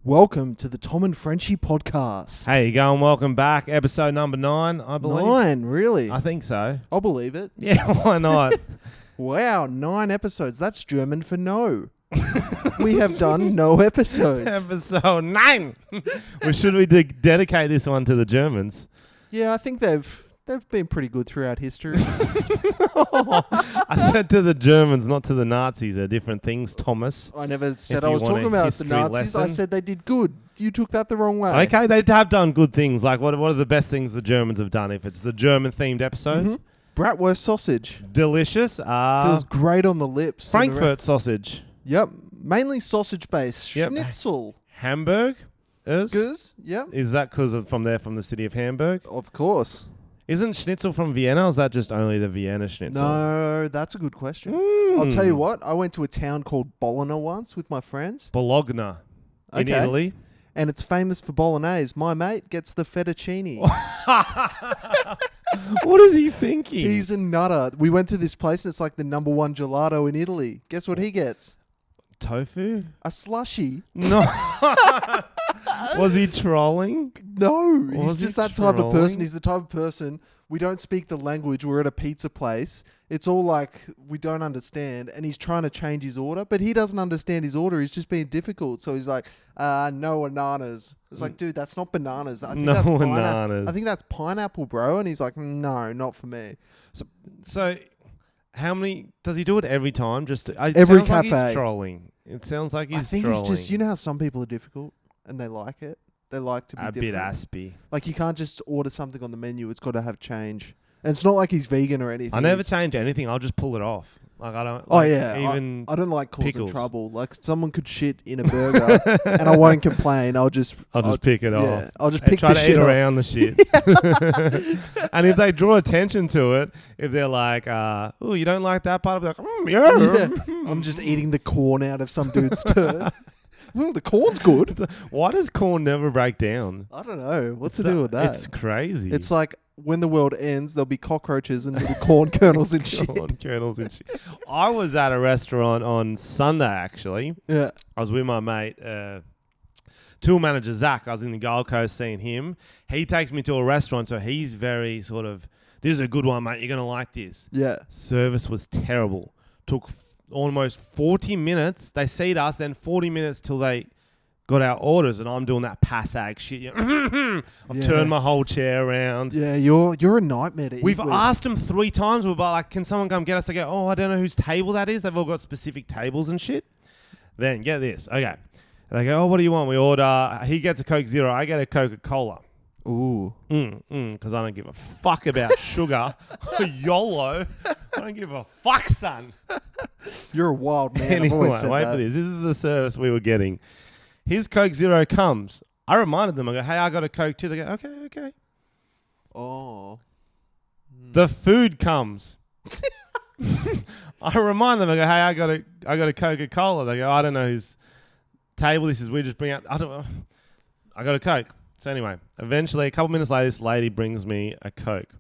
Welcome to the Tom and Frenchy podcast. Hey, you going? Welcome back. Episode number 9, I believe. 9, really? I think so. I'll believe it. Yeah, why not? Wow, 9 episodes. That's German for no. We have done no episodes. Episode 9. Well, should we dedicate this one to the Germans? Yeah, I think they've been pretty good throughout history. I said to the Germans, not to the Nazis. They're different things, Thomas. I never said If I you was want talking a about the history Nazis. I lesson. said they did good. You took that the wrong way. Okay, they have done good things. Like, what are the best things the Germans have done if it's the German-themed episode? Mm-hmm. Bratwurst sausage. Delicious. Feels great on the lips. Frankfurt sausage. Yep. Mainly sausage based. Yep. Schnitzel. Hamburg. Gers. Yep. Is that because from the city of Hamburg? Of course. Isn't schnitzel from Vienna, or is that just only the Vienna schnitzel? No, that's a good question. I'll tell you what. I went to a town called Bologna once with my friends. Bologna in Italy. And it's famous for bolognese. My mate gets the fettuccine. What is he thinking? He's a nutter. We went to this place and it's like the number 1 gelato in Italy. Guess what he gets? Tofu? A slushy. No. Was he trolling? No, Was he's just he that type of person. trolling? He's the type of person, we don't speak the language. We're at a pizza place. It's all like we don't understand. And he's trying to change his order, but he doesn't understand his order. He's just being difficult. So he's like, no bananas. It's like, dude, that's not bananas. I think No that's bananas. I think that's pineapple, bro. And he's like, no, not for me. So how many... Does he do it every time? Just Every sounds like cafe. he's trolling. It sounds like he's I think trolling. he's just, you know how some people are difficult and they like it? They like to be a different. bit aspy. Like you can't just order something on the menu. It's got to have change. And it's not like he's vegan or anything. I never change anything. I'll just pull it off. Like I don't. Oh like, yeah, even I don't like causing pickles. trouble. Like someone could shit in a burger, and I won't complain. I'll just pick it yeah, off. I'll just And pick try the to shit eat up. around the shit. And if they draw attention to it, if they're like, "Oh, you don't like that part," I'll be like, Yeah. I'm just eating the corn out of some dude's turd. The corn's good. Why does corn never break down? I don't know. What's to do with that? It's crazy. It's like when the world ends, there'll be cockroaches and little corn kernels and shit. corn kernels and shit. I was at a restaurant on Sunday, actually. Yeah. I was with my mate, tool manager Zach. I was in the Gold Coast seeing him. He takes me to a restaurant, so he's very sort of, this is a good one, mate. You're going to like this. Yeah. Service was terrible. Took almost 40 minutes. They seat us, then 40 minutes till they got our orders, and I'm doing that passag shit. I've turned my whole chair around. Yeah, you're a nightmare to We've eat with. asked them 3 times. We're like, can someone come get us? They go, oh, I don't know whose table that is. They've all got specific tables and shit. Then get this. Okay. They go, oh, what do you want? We order. He gets a Coke Zero. I get a Coca-Cola. Ooh. Because I don't give a fuck about sugar. YOLO. I don't give a fuck, son. You're a wild man. I've Anyway, always said wait that. for this. This is the service we were getting. His Coke Zero comes. I reminded them. I go, hey, I got a Coke too. They go, okay. Oh. The food comes. I remind them. I go, hey, I got a Coca-Cola. They go, I don't know whose table this is. We just bring out. I don't know. I got a Coke. So anyway, eventually, a couple minutes later, this lady brings me a Coke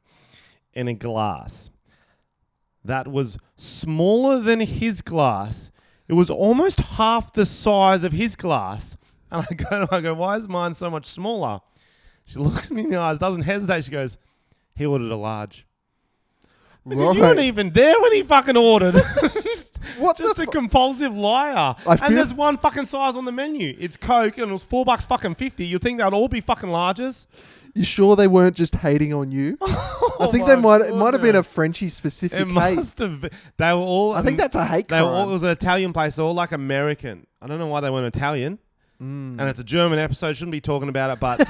in a glass that was smaller than his glass. It was almost half the size of his glass. And I go, why is mine so much smaller? She looks me in the eyes, doesn't hesitate. She goes, he ordered a large. You weren't even there when he fucking ordered. What? Just a compulsive liar. And there's one fucking size on the menu. It's Coke and it was $4 fucking 50. You'd think they'd all be fucking larges. You sure they weren't just hating on you? I think it might have been a Frenchy specific It hate. must have been. They were all. I think that's a hate They were crime. all, it was an Italian place. They're all like American. I don't know why they weren't Italian. And it's a German episode. Shouldn't be talking about it, but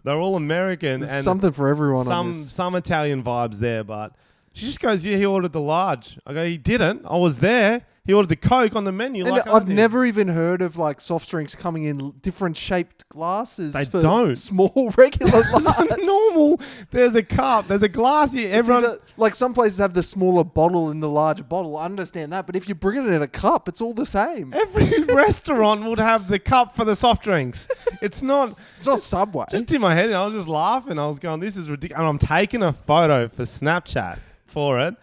they're all American. There's and something for everyone on this. some Italian vibes there, but she just goes, yeah, he ordered the large. I go, he didn't. I was there. He ordered the Coke on the menu. And like I've never even heard of like soft drinks coming in different shaped glasses. They for don't. Small regular glasses. normal. There's a cup. There's a glass here. Everyone. Like some places have the smaller bottle in the larger bottle. I understand that, but if you bring it in a cup, it's all the same. Every restaurant would have the cup for the soft drinks. It's not Subway. Just in my head, I was just laughing. I was going, this is ridiculous. And I'm taking a photo for Snapchat for it.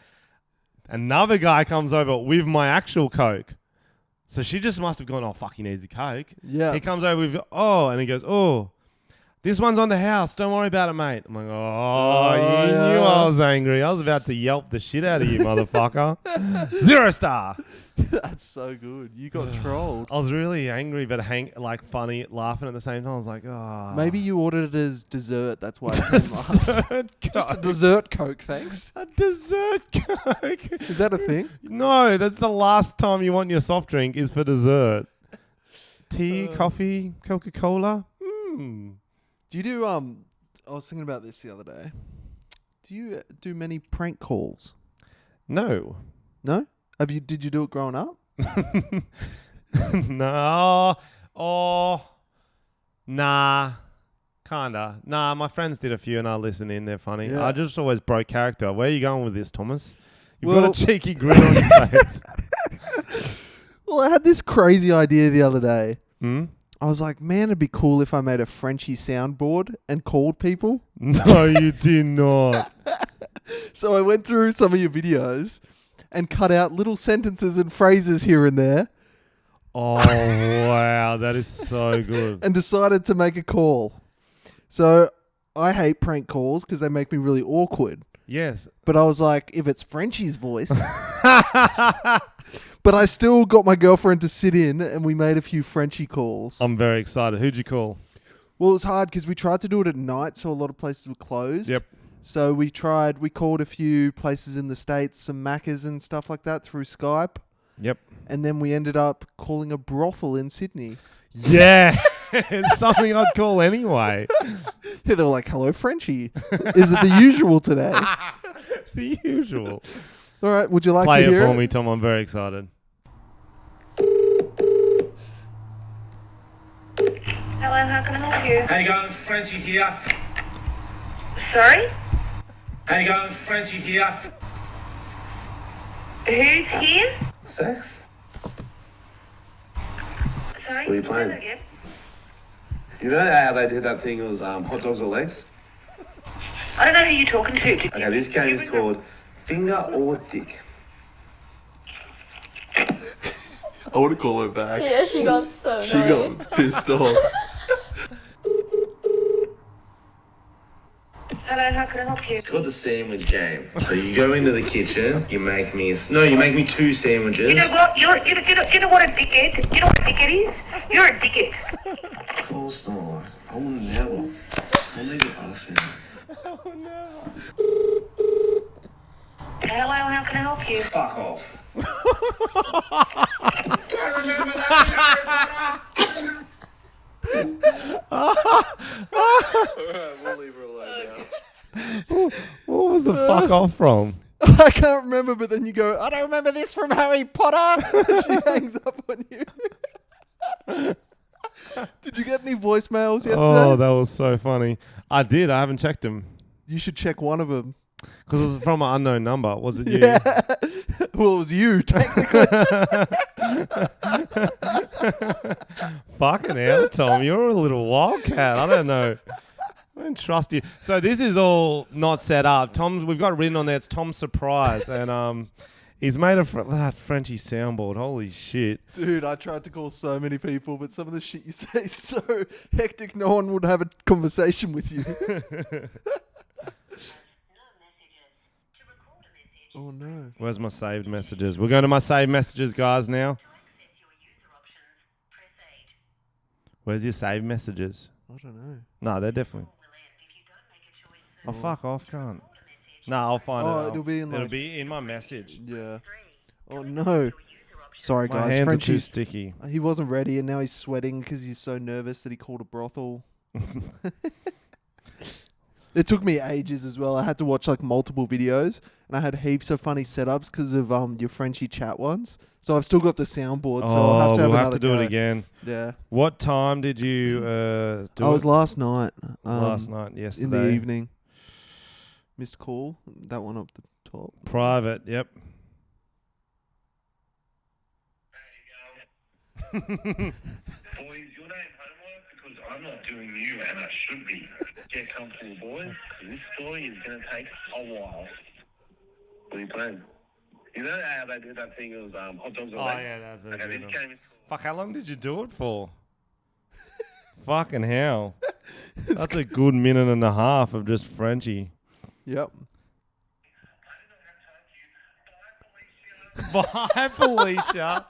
Another guy comes over with my actual Coke. So she just must have gone, oh, fuck, he needs a Coke. Yeah. He comes over with, and he goes, oh, this one's on the house. Don't worry about it, mate. I'm like, you knew I was angry. I was about to yelp the shit out of you, motherfucker. 0 star. That's so good. You got trolled. I was really angry, but funny, laughing at the same time. I was like, oh. Maybe you ordered it as dessert. That's why it came last. Just a dessert Coke, thanks. A dessert Coke. Is that a thing? No, that's the last time you want your soft drink is for dessert. Tea, coffee, Coca-Cola. Do you do, I was thinking about this the other day. Do you do many prank calls? No. No? Did you do it growing up? No. Oh. Nah. Kinda. Nah, my friends did a few and I listened in. They're funny. Yeah. I just always broke character. Where are you going with this, Thomas? You've Well- got a cheeky grin on your face. Well, I had this crazy idea the other day. Hmm? I was like, man, it'd be cool if I made a Frenchy soundboard and called people. No, you did not. So I went through some of your videos and cut out little sentences and phrases here and there Oh, wow. That is so good. and decided to make a call. So I hate prank calls because they make me really awkward. Yes. But I was like, if it's Frenchy's voice. But I still got my girlfriend to sit in and we made a few Frenchy calls. I'm very excited. Who'd you call? Well, it was hard because we tried to do it at night, so a lot of places were closed. Yep. So we called a few places in the States, some Maccas and stuff like that through Skype. Yep. And then we ended up calling a brothel in Sydney. Yeah. It's something I'd call anyway. Yeah, they were like, hello, Frenchy. Is it the usual today? The usual. All right, would you like Play to it hear for it? me, Tom. I'm very excited. Hello, how can I help you? How you going, Frenchy here? Sorry? How you going, Frenchy here? Who's here? Sex? Sorry? What are you playing? Say that again. You know how they did that thing, it was hot dogs or legs? I don't know who you're talking to. Okay, this game is called Finger or Dick. I want to call her back. Yeah, she got so She annoyed. got pissed off. Hello, how can I help you? It's called the sandwich game. So you go into the kitchen, you make me two sandwiches. You know what? You know what a dickhead? You know what a dickhead is? You're a dickhead. Of course not. I will never. I'll leave you ask me that. Hello, how can I help you? Fuck off. We'll leave her alone now. What was the fuck off from? I can't remember, but then you go, I don't remember this from Harry Potter. And she hangs up on you. Did you get any voicemails yesterday? Oh, that was so funny. I did. I haven't checked them. You should check one of them. Because it was from an unknown number. Was it you? Yeah. Well, it was you, technically. Fucking hell, Tom. You're a little wildcat. I don't know. I don't trust you. So this is all not set up. We've got written on there, it's Tom's surprise. And he's made that Frenchy soundboard. Holy shit. Dude, I tried to call so many people, but some of the shit you say is so hectic, no one would have a conversation with you. Oh, no. Where's my saved messages? We're going to my saved messages, guys, now. Where's your saved messages? I don't know. No, they're definitely... Oh, fuck off, can't. No, I'll find it. Oh, it'll be in, It'll like- be in my message. Yeah. Oh, no. Sorry, My guys. hands are too Frenchie's... sticky. He wasn't ready, and now he's sweating because he's so nervous that he called a brothel. It took me ages as well. I had to watch like multiple videos, and I had heaps of funny setups because of your Frenchy chat ones. So I've still got the soundboard, so I'll have to have we'll another have to do go. it again. Yeah. What time did you do I was it? last night. Last night, In yesterday. the evening. Missed call. That one up the top. Private, yep. Boys, your name homework because I'm not doing you and I should be. Get comfortable, boys. This story is going to take a while. What are you playing? You know how they did that thing of hot dogs or Oh, legs? yeah, that's a Okay, good this one. game is Fuck, how long did you do it for? Fucking hell. That's a good minute and a half of just Frenchy. Yep. Bye, Felicia.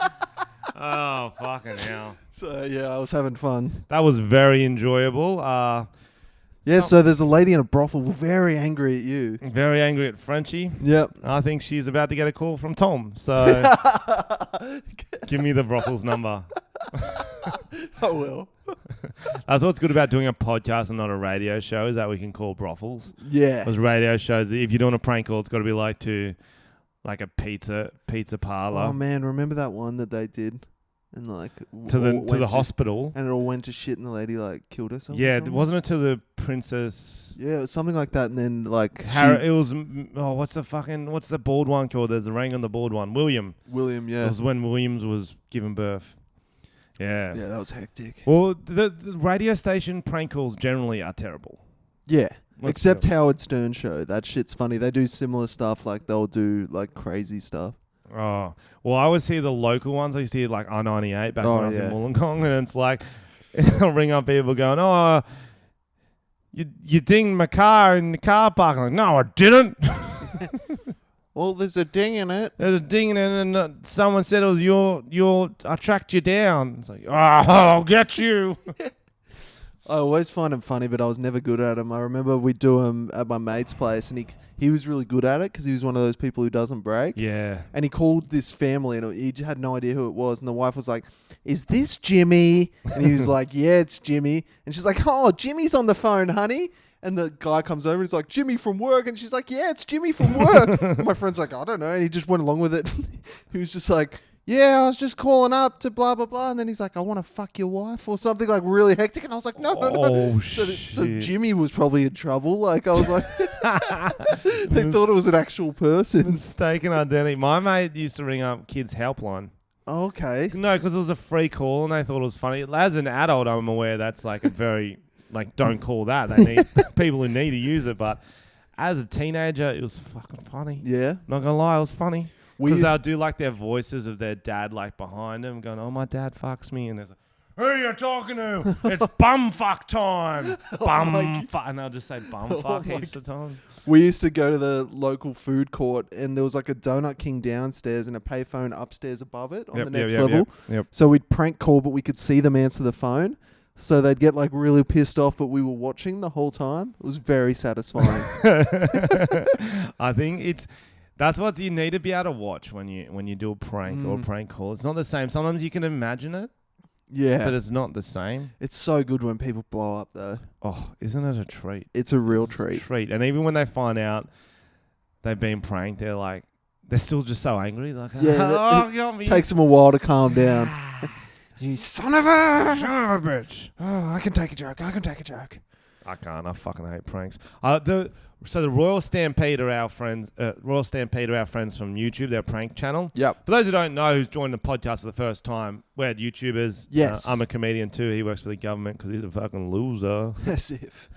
Oh, fucking hell. So yeah, I was having fun. That was very enjoyable. So there's a lady in a brothel very angry at you. Very angry at Frenchy. Yep. I think she's about to get a call from Tom. So give me the brothel's number. I will. That's what's good about doing a podcast and not a radio show, is that we can call brothels. Yeah. Because radio shows, if you're doing a prank call, it's got to be like a pizza parlor. Oh man, remember that one that they did, and like to the hospital, and it all went to shit, and the lady like killed herself. Yeah, or something? wasn't it to the princess? Yeah, it was something like that, and then like It was. What's the bald one called? There's a ring on the bald one. William. Yeah. It was when Williams was giving birth. Yeah. Yeah, that was hectic. Well, the radio station prank calls generally are terrible. Yeah. What's Except the- Howard Stern show. That shit's funny. They do similar stuff. Like they'll do like crazy stuff. Oh, well, I always hear the local ones. I used to hear like R98 back when I was in Wollongong, and it's like I'll ring up people going, "Oh, you dinged my car in the car park." I'm like, "No, I didn't." Well, there's a ding in it. There's a ding in it, and someone said it was your. I tracked you down. It's like, "Oh, I'll get you." I always find him funny, but I was never good at him. I remember we'd do him at my mate's place, and he was really good at it because he was one of those people who doesn't break. Yeah. And he called this family, and he had no idea who it was. And the wife was like, "Is this Jimmy?" And he was like, "Yeah, it's Jimmy." And she's like, "Oh, Jimmy's on the phone, honey." And the guy comes over and he's like, "Jimmy from work." And she's like, "Yeah, it's Jimmy from work." And my friend's like, "I don't know." And he just went along with it. He was just like, "Yeah, I was just calling up to blah, blah, blah." And then he's like, "I want to fuck your wife," or something like really hectic. And I was like, no. Oh, So shit. Jimmy was probably in trouble. Like, I was like, they thought it was an actual person. Mistaken identity. My mate used to ring up kids' helpline. Oh, okay. No, because it was a free call, and they thought it was funny. As an adult, I'm aware that's like a very, like, don't call that. They need people who need to use it. But as a teenager, it was fucking funny. Yeah. Not gonna lie, it was funny. We Because used- they'll do like their voices of their dad, like behind them, going, "Oh, my dad fucks me," and there's like, "Who are you talking to? It's bum fuck time, bum fuck," and they'll just say bum fuck heaps of times. We used to go to the local food court, and there was like a Donut King downstairs and a payphone upstairs above it on the next level. Yep. So we'd prank call, but we could see them answer the phone. So they'd get like really pissed off, but we were watching the whole time. It was very satisfying. I think that's what you need to be able to watch when you do a prank or a prank call. It's not the same. Sometimes you can imagine it, Yeah. but it's not the same. It's so good when people blow up, though. Oh, isn't it a treat? It's a real It's a treat. treat. And even when they find out they've been pranked, they're still just so angry. Like, Yeah, oh, got me. Takes them a while to calm down. You son of a... Son of a bitch. Oh, I can take a joke. I can't. I fucking hate pranks. So the Royal Stampede are our friends. Royal Stampede are our friends from YouTube. They're a prank channel. Yep. For those who don't know, who's joined the podcast for the first time, we're YouTubers. Yes. I'm a comedian too. He works for the government because he's a fucking loser. As if.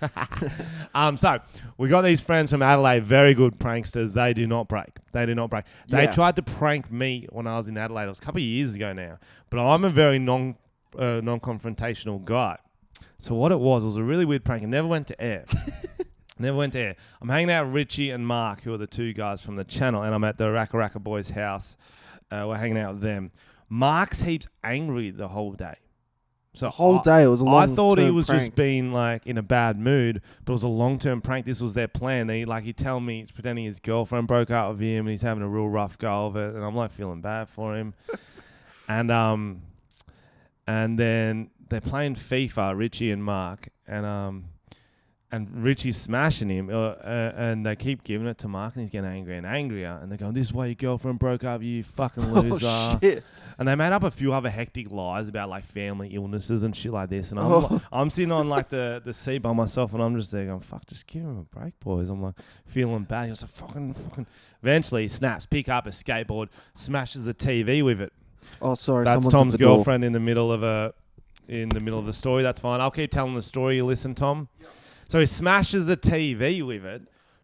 So we got these friends from Adelaide, very good pranksters. They do not break. They Yeah. tried to prank me when I was in Adelaide. It was a couple of years ago now. But I'm a very non-confrontational guy. So what it was a really weird prank. It never went to air. I'm hanging out with Richie and Mark, who are the two guys from the channel, and I'm at the Raka Boys' house. We're hanging out with them. Mark's heaps angry the whole day. So The whole day, it was a long I thought he term was prank. just being like in a bad mood, but it was a long-term prank. This was their plan. He'd tell me he's pretending his girlfriend broke up with him and he's having a real rough go of it, and I'm like feeling bad for him. And then they're playing FIFA, Richie and Mark, and Richie's smashing him, and they keep giving it to Mark, and he's getting angrier and angrier. And they're going, "This is why your girlfriend broke up with you, fucking loser." Oh, shit. And they made up a few other hectic lies about like family illnesses and shit like this. And Oh. I'm sitting on like the seat by myself, and I'm just there going, "Fuck, just give him a break, boys." I'm like feeling bad. He was like, fucking. Eventually, he snaps, pick up a skateboard, smashes the TV with it. Oh, sorry. That's someone's Tom's at the door. girlfriend in the middle of the story. That's fine. I'll keep telling the story. You listen, Tom. So he smashes the TV with it.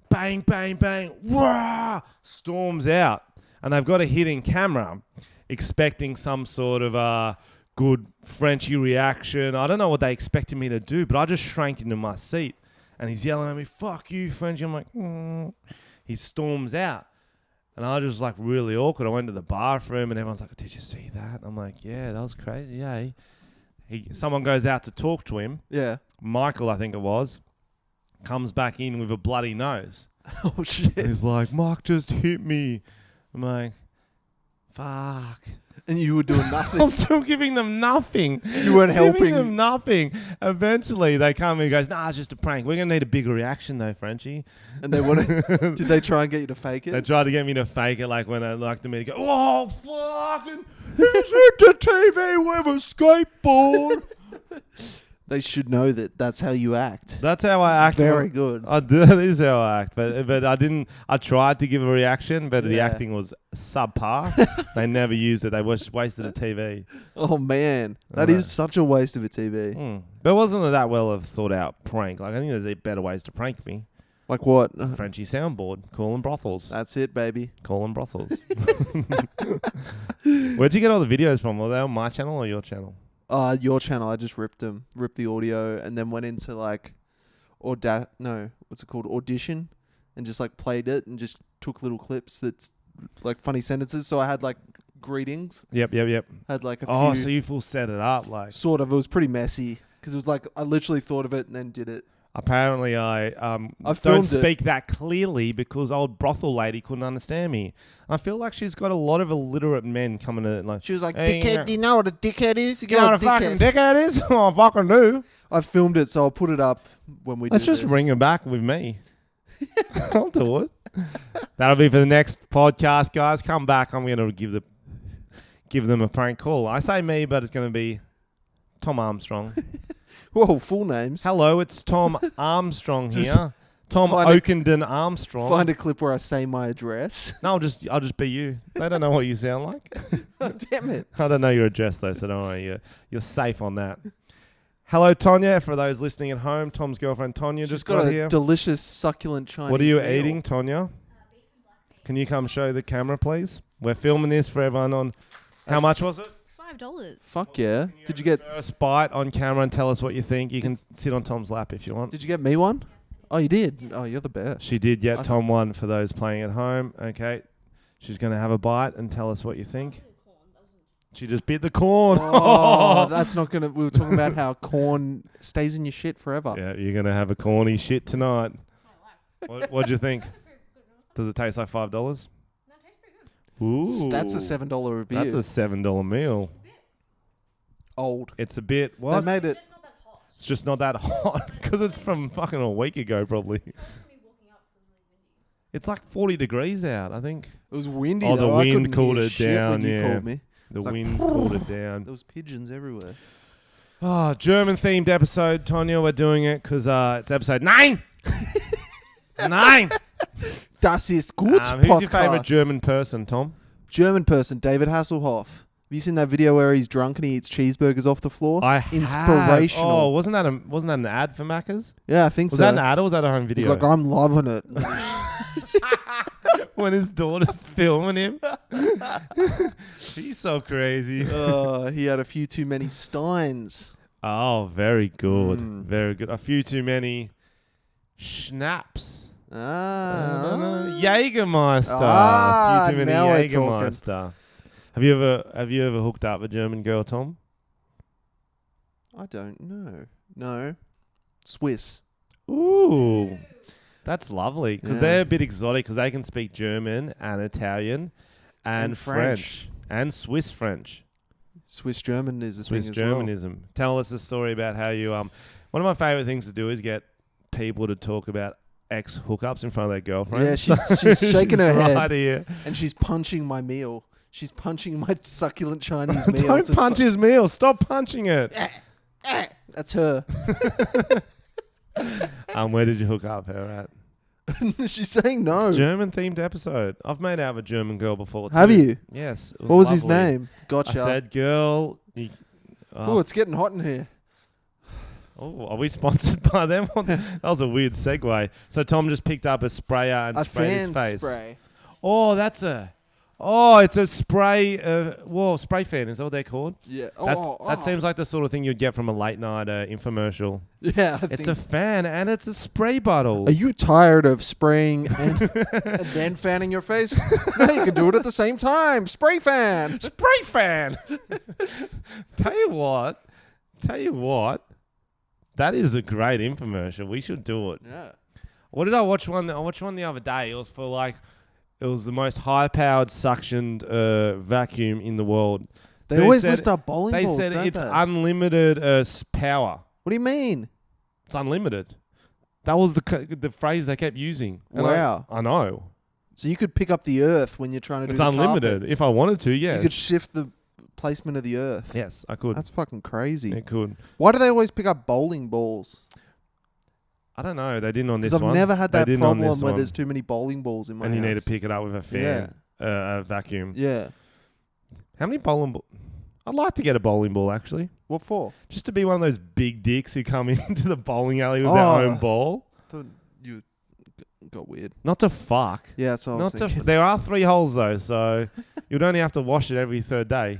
Bang, bang, bang. Wah! Storms out. And they've got a hidden camera expecting some sort of good Frenchy reaction. I don't know what they expected me to do, but I just shrank into my seat. And he's yelling at me, "Fuck you, Frenchy." I'm like, He storms out. And I was like really awkward. I went to the bathroom and everyone's like, "Did you see that?" I'm like, "Yeah, that was crazy." Yeah. Someone goes out to talk to him. Yeah. Michael, I think it was, comes back in with a bloody nose. Oh, shit. And he's like, "Mark just hit me." I'm like, fuck. And you were doing I'm nothing. still giving them nothing. You weren't Giving helping. them nothing. Eventually, they come and goes, "Nah, it's just a prank. We're going to need a bigger reaction though, Frenchie." And they wanted. Did they try and get you to fake They it? tried to get me to fake it, like when I liked me to go, "Oh, fucking, he's hit the TV with a skateboard." They should know that that's how you act. That's how I act. Very good. That is how I act. But I didn't. I tried to give a reaction, but the Yeah. acting was subpar. They never used it. They just wasted a TV. Oh, man. That Alright. is such a waste of a TV. But it wasn't that well of thought out prank. Like I think there's better ways to prank me. Like what? Frenchie soundboard. Call them brothels. That's it, baby. Call them brothels. Where'd you get all the videos from? Were they on my channel or your channel? Your channel. I just ripped the audio, and then went into like, Audition, and just like played it and just took little clips that's like funny sentences. So I had like greetings. Yep. Had like a few. Oh, so you full set it up like. Sort of. It was pretty messy because it was like I literally thought of it and then did it. Apparently, I don't filmed speak that clearly because old brothel lady couldn't understand me. I feel like she's got a lot of illiterate men coming to like. She was like, "Hey, "Dickhead, do you know what a dickhead is? You know what a fucking dickhead is? Oh, I fucking do." I filmed it, so I'll put it up when we Let's do just this. ring her back with me. I'll do it. That'll be for the next podcast, guys. Come back. I'm gonna give them a prank call. I say me, but it's gonna be Tom Armstrong. Whoa, full names. Hello, it's Tom Armstrong Just here. Tom find a- Oakenden Armstrong. Find a clip where I say my address. No, I'll just be you. They don't know what you sound like. Oh, damn it. I don't know your address though, so don't worry. You're safe on that. Hello, Tonya. For those listening at home, Tom's girlfriend Tonya She's just got a here. delicious, succulent Chinese What are you meal. eating, Tonya? Can you come show the camera, please? We're filming this for everyone on. How much was it? $5. Fuck yeah. Did you get First bite on camera and tell us what you think. You can sit on Tom's lap if you want. Did you get me one? Oh, you did. Oh, you're the best. She did get I- Tom one for those playing at home. Okay. She's going to have a bite and tell us what you think. She just bit the corn. Oh, that's not gonna. We were talking about how corn stays in your shit forever. Yeah, you're going to have a corny shit tonight. What'd you think? Does it taste like $5? Ooh. That's a $7 review. That's a $7 meal. Old. It's a bit, They what? made it. It's just not that hot because it's from fucking a week ago probably. It's like 40 degrees out, I think. It was windy. Oh, the though. I wind couldn't cooled hear it shit down, when you yeah. called me. The like, wind cooled it down. There was pigeons everywhere. Oh, German-themed episode, Tonya. We're doing it because it's episode 9. 9. Das ist gut. Who's your favorite Podcast. German person, Tom? German person? David Hasselhoff. Have you seen that video where he's drunk and he eats cheeseburgers off the floor? I have. Inspirational. Oh, wasn't that an ad for Macca's? Yeah, I think Was so. that an ad or was that a home He's video? like, I'm loving it. When his daughter's filming him. He's so crazy. He had a few too many steins. Oh, very good. Mm. Very good. A few too many schnapps. Ah. Jägermeister. Ah, a few too many now we're talking. Jägermeister. Have you ever hooked up a German girl, Tom? I don't know. No. Swiss. Ooh. That's lovely because Yeah. they're a bit exotic because they can speak German and Italian and French. and Swiss French. Swiss German is a Swiss thing as well. Germanism. Tell us a story about how you one of my favorite things to do is get people to talk about ex hookups in front of their girlfriend. Yeah, she's shaking her head. right here. And she's punching my meal. She's punching my succulent Chinese meal. Don't to punch his meal. Stop punching it. That's her. Where did you hook up her at? She's saying no. It's a German themed episode. I've made out with a German girl before too. Have you? Yes. It What was his lovely. name? I Gotcha. said, girl. Oh, it's getting hot in here. Oh, are we sponsored by them? That was a weird segue. So Tom just picked up a sprayer and A sprayed fan his face. spray. Oh, that's a Oh, it's a spray. Spray fan. Is that what they're called? Yeah. That seems like the sort of thing you'd get from a late night infomercial. Yeah. It's a fan and it's a spray bottle. Are you tired of spraying and then fanning your face? No, you can do it at the same time. Spray fan. Spray fan. Tell you what. That is a great infomercial. We should do it. Yeah. What did I watch one? I watched one the other day. It was for it was the most high-powered suctioned vacuum in the world. They always lift up bowling balls, They said don't it's they? unlimited power. What do you mean? It's unlimited. That was the phrase they kept using. And Wow. I know. So you could pick up the earth when you're trying to do It's the unlimited. carpet. If I wanted to, yes. You could shift the placement of the earth. Yes, I could. That's fucking crazy. It could. Why do they always pick up bowling balls? I don't know. They didn't on this Because I've one. never had They that didn't on problem this where one. there's too many bowling balls in my And house. you need to pick it up with a fan, a vacuum. Yeah. How many bowling balls? I'd like to get a bowling ball, actually. What for? Just to be one of those big dicks who come into the bowling alley with Oh. their own ball. Thought you got weird. Not to fuck. Yeah, that's what I was thinking. There are 3 holes, though, so you'd only have to wash it every 3rd day.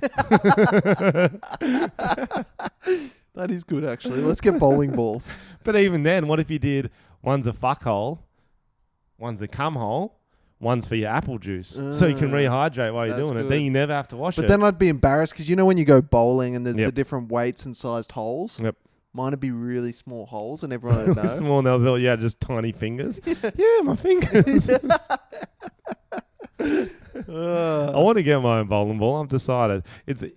That is good, actually. Let's get bowling balls. But even then, what if you did one's a fuck hole, one's a cum hole, one's for your apple juice, so you can rehydrate while you're that's doing it. good. Then you never have to wash But it. then I'd be embarrassed because you know when you go bowling and there's Yep. the different weights and sized holes? Yep. Mine would be really small holes and everyone would know. Small, they'll yeah, just tiny fingers. Yeah, my fingers. I want to get my own bowling ball. I've decided.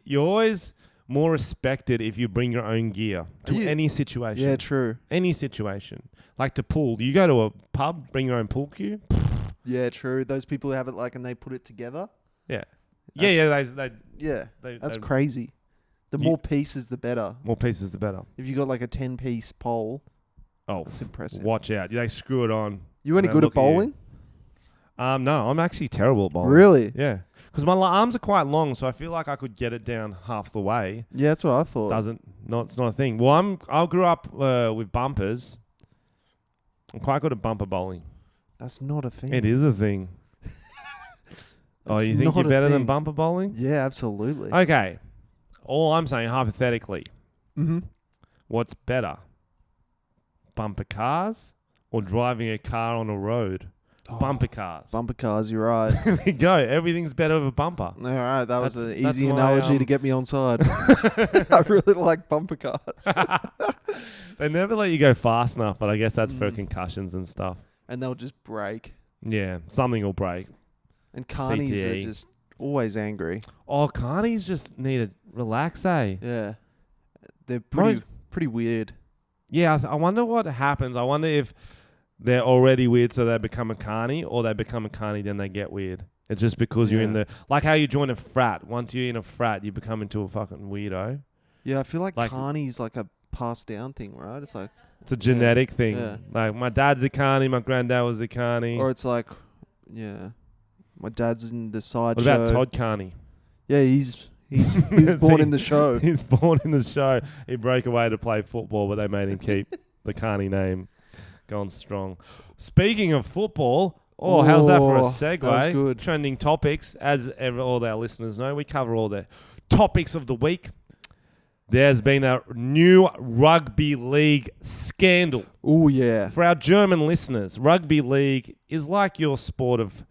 You're always more respected if you bring your own gear to Yeah. any situation. Yeah, true. Any situation. Like to pool. You go to a pub, bring your own pool cue. Yeah, true. Those people who have it and they put it together. Yeah. That's- Yeah, Yeah, they that's crazy. The more pieces, the better. more pieces the better. If you got like a 10-piece pole, Oh, that's impressive. watch out. They screw it on. You any Now good at look at you. bowling? No, I'm actually terrible at bowling. Really? Yeah. Because my arms are quite long, so I feel like I could get it down half the way. Yeah, that's what I thought. It's not a thing. Well, I grew up with bumpers. I'm quite good at bumper bowling. That's not a thing. It is a thing. Oh, It's you think not you're a better than thing. bumper bowling? Yeah, absolutely. Okay. All I'm saying, hypothetically, Mm-hmm. what's better? Bumper cars or driving a car on a road? Bumper cars. Bumper cars, you're right. There we go. Everything's better with a bumper. All right, that was an That's easy my, analogy to get me on side. I really like bumper cars. They never let you go fast enough, but I guess that's for Mm. concussions and stuff. And they'll just break. Yeah, something will break. And carnies are CTE. just always angry. Oh, carnies just need to relax, eh? Yeah. They're Most- pretty weird. Yeah, I wonder what happens. I wonder if they're already weird so they become a carny, or they become a carny then they get weird. It's just because you're in Yeah. the... Like how you join a frat. Once you're in a frat, you become into a fucking weirdo. Yeah, I feel like Like- carnies like a passed down thing, right? It's like, It's a genetic thing. Yeah. Like my dad's a carny, my granddad was a carny. or it's like, yeah, my dad's in the What sideshow. about Todd Carney? Yeah, he was born in the show. He's born in the show. He broke away to play football, but they made him keep the Carney name. Going strong. Speaking of football, how's that for a Oh, segue? that was good. Trending topics. As all our listeners know, we cover all the topics of the week. There's been a new rugby league scandal. Oh, yeah. For our German listeners, rugby league is like your sport of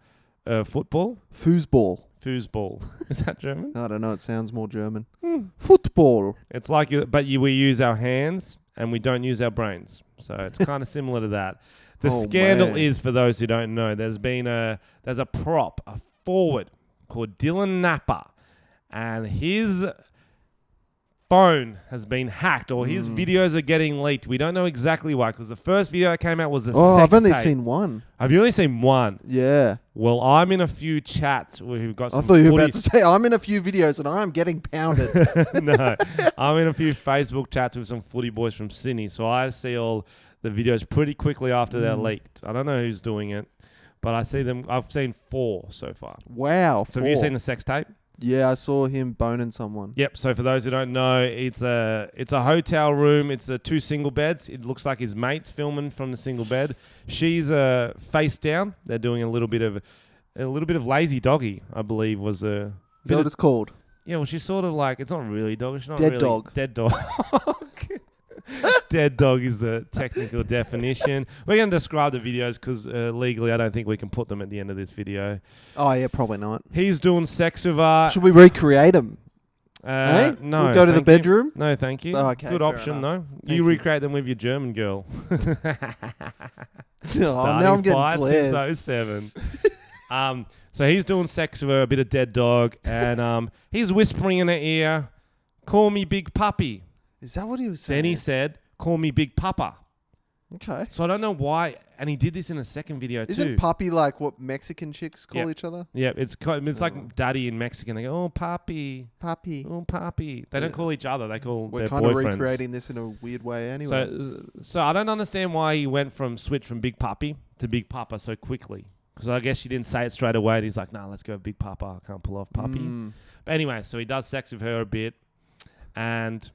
football. Foosball. Foosball. Is that German? I don't know. It sounds more German. Hmm. Football. It's like, we use our hands and we don't use our brains. So it's kind of similar to that. The Oh, scandal man. is, for those who don't know, there's a prop, a forward called Dylan Napper, and his phone has been hacked, or his videos are getting leaked. We don't know exactly why, because the first video that came out was a Oh, sex I've only tape. seen one. Have you only seen one? Yeah. Well, I'm in a few chats who've got I some thought you were footy- about to say, I'm in a few videos and I'm getting pounded. No, I'm in a few Facebook chats with some footy boys from Sydney, so I see all the videos pretty quickly after they're leaked. I don't know who's doing it, but I see them. I've seen 4 so far. Wow. So have you 4. seen the sex tape? Yeah, I saw him boning someone. Yep. So for those who don't know, it's a hotel room. It's 2 single beds. It looks like his mate's filming from the single bed. She's face down. They're doing a little bit of a little bit of lazy doggy, I believe, was a. Is that what it's called? Yeah, well, she's sort of like, it's not really dog. She's not Dead really dog. Dead dog. Dead dog is the technical definition. We're going to describe the videos because legally I don't think we can put them at the end of this video. Oh, yeah, probably not. He's doing sex with her. Should we recreate them? No. We'll go to the thank you. bedroom? No, thank you. Oh, okay, Good fair option, enough. though. Thank You you. recreate them with your German girl. Oh, now I'm getting Fight glares. since 07. So he's doing sex with her, a bit of dead dog, and he's whispering in her ear, "Call me Big Puppy." Is that what he was saying? Then he said, "Call me Big Papa." Okay. So I don't know why, and he did this in a second video too. Isn't puppy like what Mexican chicks call Yeah. each other? Yeah, it's like daddy in Mexican. They go, "Oh, papi, Puppy. oh, papi." They don't call each other. They call We're their kind of boyfriends. recreating this in a weird way anyway. So I don't understand why he switched from Big Puppy to Big Papa so quickly. Because I guess she didn't say it straight away. And he's like, "Nah, let's go Big Papa. I can't pull off Puppy." But anyway, so he does sex with her a bit, and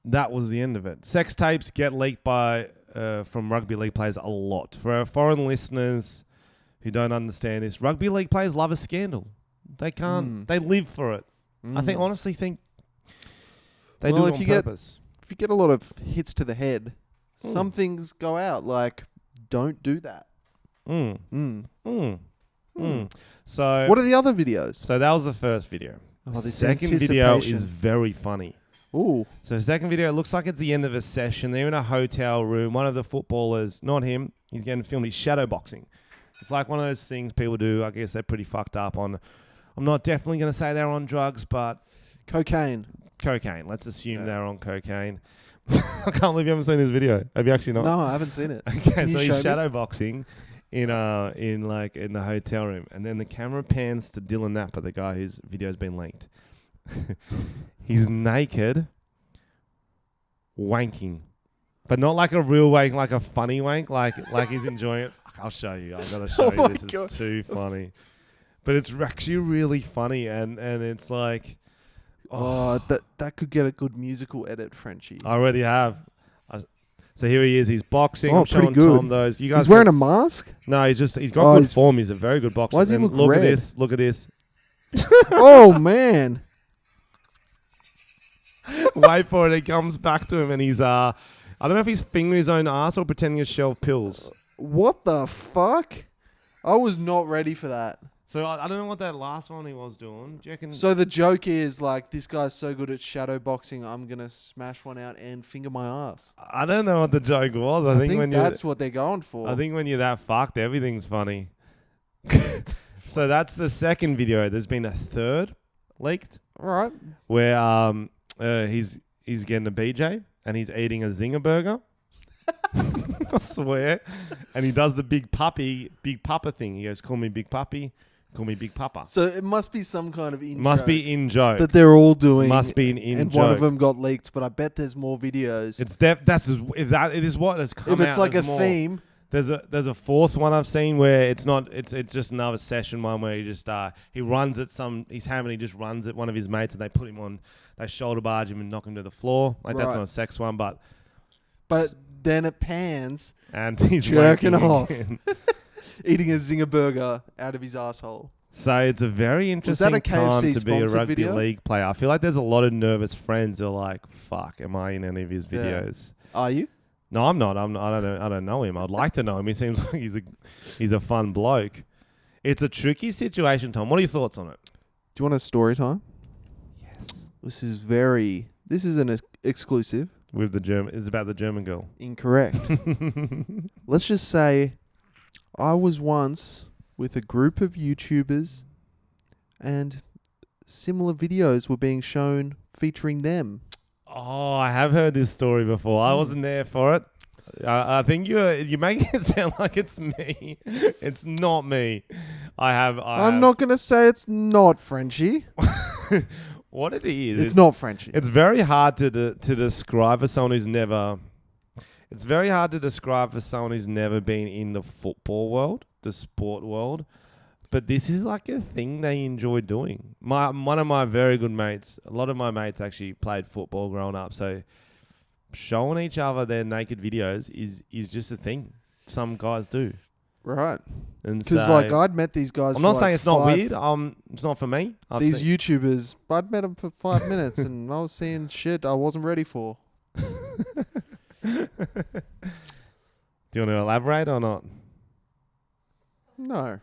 that was the end of it. Sex tapes get leaked from rugby league players a lot. For our foreign listeners who don't understand this, rugby league players love a scandal. They can't. They live for it. I honestly think they do it on purpose. If you get a lot of hits to the head, some things go out. Like, don't do that. So What are the other videos? So that was the first video. Oh, The this second video anticipation. is very funny. Ooh. So the second video, it looks like it's the end of a session. They're in a hotel room. One of the footballers, not him, he's getting filmed. He's shadowboxing. It's like one of those things people do. I guess they're pretty fucked up on. I'm not definitely going to say they're on drugs, but Cocaine. cocaine. Let's assume they're on cocaine. I can't believe you haven't seen this video. Have you actually not? No, I haven't seen it. Okay, Can so you he's show me? shadowboxing in the hotel room, and then the camera pans to Dylan Napper, the guy whose video's been leaked. He's naked, wanking, but not like a real wank, like a funny wank, like he's enjoying it. Fuck, I'll show you. I've got to show Oh you. my This God. is too funny, but it's actually really funny, and it's like, Oh, that could get a good musical edit, Frenchy. I already have. So here he is. He's boxing. Oh, I'm showing pretty good. Tom those. You guys He's wearing a can mask? No, he's got Oh, good he's- form. He's a very good boxer. Why does he And look look red? at this. Look at this. Oh, man. Wait for it. It comes back to him, and he's I don't know if he's fingering his own ass or pretending to shelve pills. What the fuck? I was not ready for that. So I don't know what that last one he was doing. Do you reckon? So the joke is like, this guy's so good at shadow boxing, I'm gonna smash one out and finger my ass. I don't know what the joke was. I think when that's what they're going for. I think when you're that fucked, everything's funny. So that's the second video. There's been a third leaked All right. where he's getting a BJ and he's eating a Zinger burger. I swear. And he does the Big Papa thing. He goes, "Call me Big Puppy, call me Big Papa." So it must be some kind of intro Must be in joke. that they're all doing. Must be an in and joke. one of them got leaked, but I bet there's more videos. It's if that it is what has come if it's out, like a there's more. theme. There's a fourth one I've seen where it's not. It's just another session one where he just he runs at he's hammering. He just runs at one of his mates and they put him on. They shoulder barge him and knock him to the floor. Like that's Right. not a sex one, but Then it pans, and he's jerking wanking off. again. eating a Zinger burger out of his asshole. So it's a very interesting that a time KFC to be a sponsored rugby video? league player. I feel like there's a lot of nervous friends who are like, "Fuck, am I in any of his Yeah. videos?" Are you? No, I'm not. I don't know him. I'd like to know him. He seems like he's a fun bloke. It's a tricky situation, Tom. What are your thoughts on it? Do you want a story time? Yes. This is an exclusive. With the German, it's about the German girl. Incorrect. Let's just say I was once with a group of YouTubers and similar videos were being shown featuring them. Oh, I have heard this story before. I wasn't there for it. I think you're making it sound like it's me. It's not me. I'm not going to say it's not Frenchy. What it is. It's not Frenchy. It's very hard to describe for someone who's never. It's very hard to describe for someone who's never been in the football world, the sport world. But this is like a thing they enjoy doing. One of my very good mates, a lot of my mates actually played football growing up, so showing each other their naked videos is just a thing some guys do. Right. And Because so, like I'd met these guys. I'm for not like saying it's not 5 weird. It's not for me. These YouTubers, I'd met them for 5 minutes and I was seeing shit I wasn't ready for. Do you want to elaborate or not? No.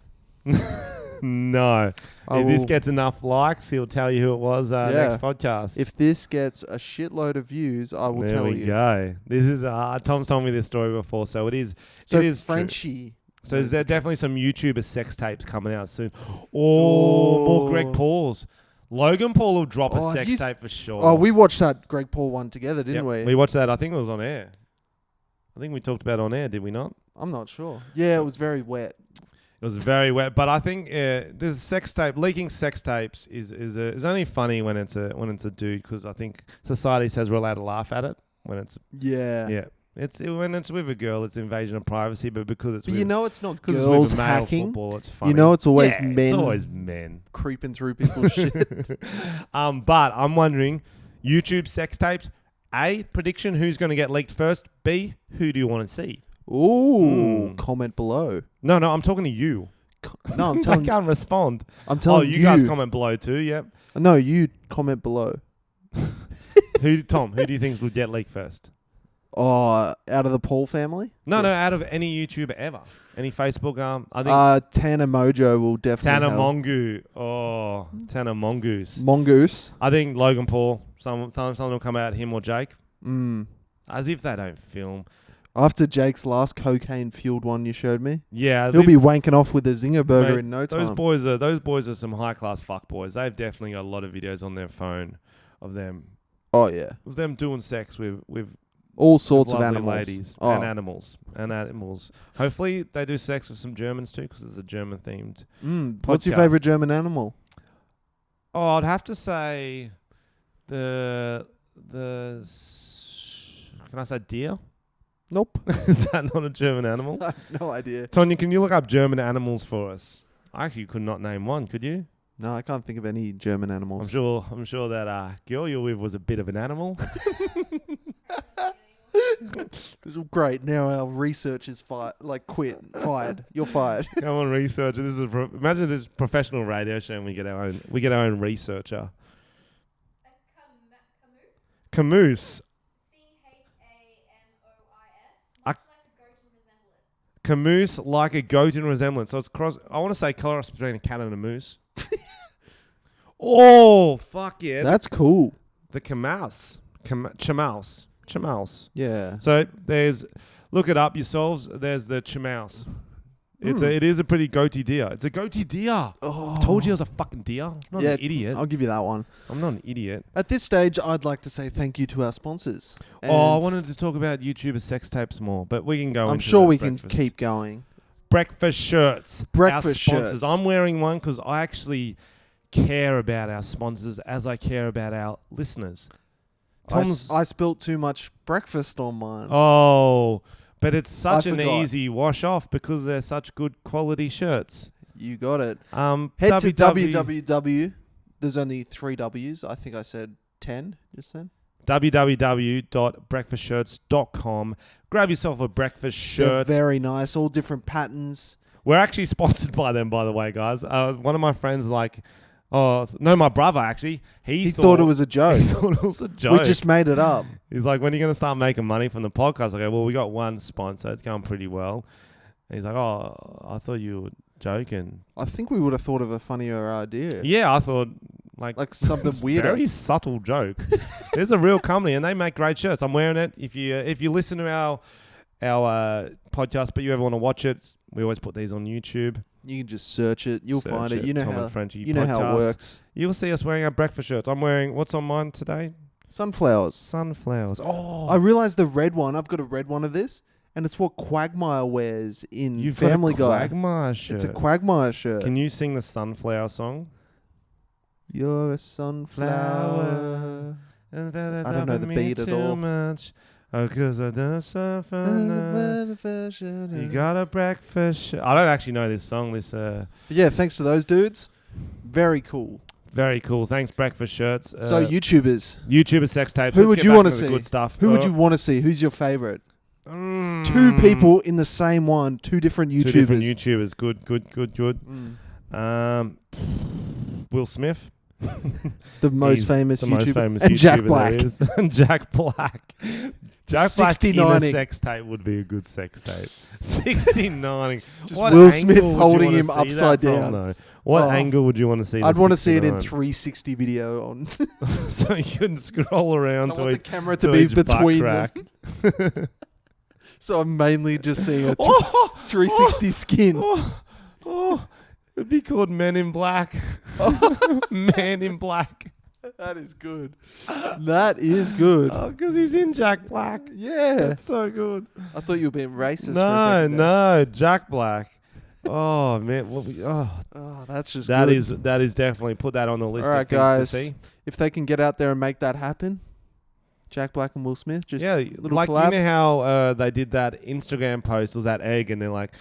No. I If this will- gets enough likes, he'll tell you who it was next podcast. If this gets a shitload of views, I will there tell we you. go. This is Tom's told me this story before, so it is. So it is true. Frenchy. So there's definitely some YouTuber sex tapes coming out soon. Oh, more Greg Pauls. Logan Paul will drop a Oh, have sex you- tape for sure. Oh, we watched that Greg Paul one together, didn't Yep, we? we watched that. I think it was on air. I think we talked about it on air, did we not? I'm not sure. Yeah, it was very wet. It was very wet, but I think there's sex tape. Leaking sex tapes is only funny when it's a dude, because I think society says we're allowed to laugh at it when it's Yeah. when it's with a girl, it's invasion of privacy. But because it's But with, you know it's not because it's girls with a male hacking. football, it's funny. You know it's always Yeah, men It's always men. creeping through people's shit. But I'm wondering, YouTube sex tapes. A, prediction, who's going to get leaked first? B, who do you want to see? Ooh, comment below. No, I'm talking to you. No, I'm I telling can't respond. I'm telling you guys comment below too, yep. No, you comment below. Tom, who do you think will get leaked first? Oh, out of the Paul family? No, out of any YouTuber ever. Any Facebook, I think Tana Mojo will definitely Tana have- Mongoose. Oh, Tana Mongoose. Mongoose. I think Logan Paul, someone will come out, him or Jake. Mm. As if they don't film. After Jake's last cocaine-fueled one you showed me, Yeah. he'll be wanking off with a zinger burger Mate, in no Those time. boys are some high-class fuck boys. They've definitely got a lot of videos on their phone of them Yeah. doing sex with All sorts of lovely animals. ladies Oh. and animals. Hopefully they do sex with some Germans too, because it's a German themed. What's your podcast. favorite German animal? Oh, I'd have to say can I say deer? Nope. Is that not a German animal? I have no idea. Tonya, can you look up German animals for us? I actually could not name one. Could you? No, I can't think of any German animals. I'm sure that girl you're with was a bit of an animal. Great. Now our research is fired. You're fired. Come on, researcher. This is imagine this professional radio show and we get our own researcher. Camoose. Camoose, like a goat in resemblance. So it's I want to say cross between a cat and a moose. Oh, fuck yeah. That's cool. The camouse. Chamaus. Yeah. So look it up yourselves. There's the chamaus. It is a pretty goatee deer. It's a goatee deer. Oh. I told you I was a fucking deer. I'm not an idiot. I'll give you that one. I'm not an idiot. At this stage, I'd like to say thank you to our sponsors. I And wanted to talk about YouTuber sex tapes more, but we can go I'm into sure the we can breakfast. keep going. Breakfast shirts. Breakfast our sponsors. shirts. I'm wearing one because I actually care about our sponsors as I care about our listeners. I spilt too much breakfast on mine. Oh, but it's such an forgot. easy wash off because they're such good quality shirts. You got it. Head to www. There's only 3 W's. I think I said 10 just then. www.breakfastshirts.com. Grab yourself a breakfast They're shirt. very nice. All different patterns. We're actually sponsored by them, by the way, guys. One of my friends, my brother actually, he thought it was a joke. He thought it was a joke. We just made it up. He's like, when are you going to start making money from the podcast? I go, well, we got one sponsor. It's going pretty well. And he's like, oh, I thought you were joking. I think we would have thought of a funnier idea. Yeah, I thought Like something it's a weirder. very subtle joke. There's a real company and they make great shirts. I'm wearing it. If you listen to our podcast, but you ever want to watch it, we always put these on YouTube. You can just search it. You'll Search find it. it, You know Tom how and Frenchy you know how podcast. it works. You'll see us wearing our breakfast shirts. I'm wearing, what's on mine today? Sunflowers. Sunflowers. Oh, I realized the red one. I've got a red one of this, and it's what Quagmire wears in you've Family got a Guy. Quagmire shirt. It's a Quagmire shirt. Can you sing the Sunflower song? You're a sunflower. I don't know the beat at all. Much. Oh, 'cause I done something. You got a breakfast shirt. I don't actually know this song. But yeah, thanks to those dudes. Very cool. Very cool. Thanks, breakfast shirts. So YouTubers. YouTuber sex tapes. Who Let's would get you back wanna into the see? Good stuff. Who would you want to see? Who's your favorite? Two people in the same one. Two different YouTubers. Two different YouTubers. Good. Will Smith. The most He's famous the YouTuber. most famous and YouTuber Jack there Black. is. And Jack Black. Jack Black in a 69ing. sex tape would be a good sex tape. 69. Just Will Smith holding him upside upside down. Though? What Oh. angle would you want to see? I'd the want to see it in 69? 360 video on. So you can scroll around I to want the each, camera to to be each butt between crack. them. So I'm mainly just seeing a Oh, 360 skin. It'd be called Men in Black. Man in Black. That is good. That is good. Oh, because he's in Jack Black. Yeah. That's so good. I thought you were being racist for a No, second there. no, Jack Black. Oh man, Oh, that's just that good. is definitely put that on the list All of right, things guys. to see. If they can get out there and make that happen, Jack Black and Will Smith, just Yeah, little like collab. you know how they did that Instagram post was that egg, and they're like,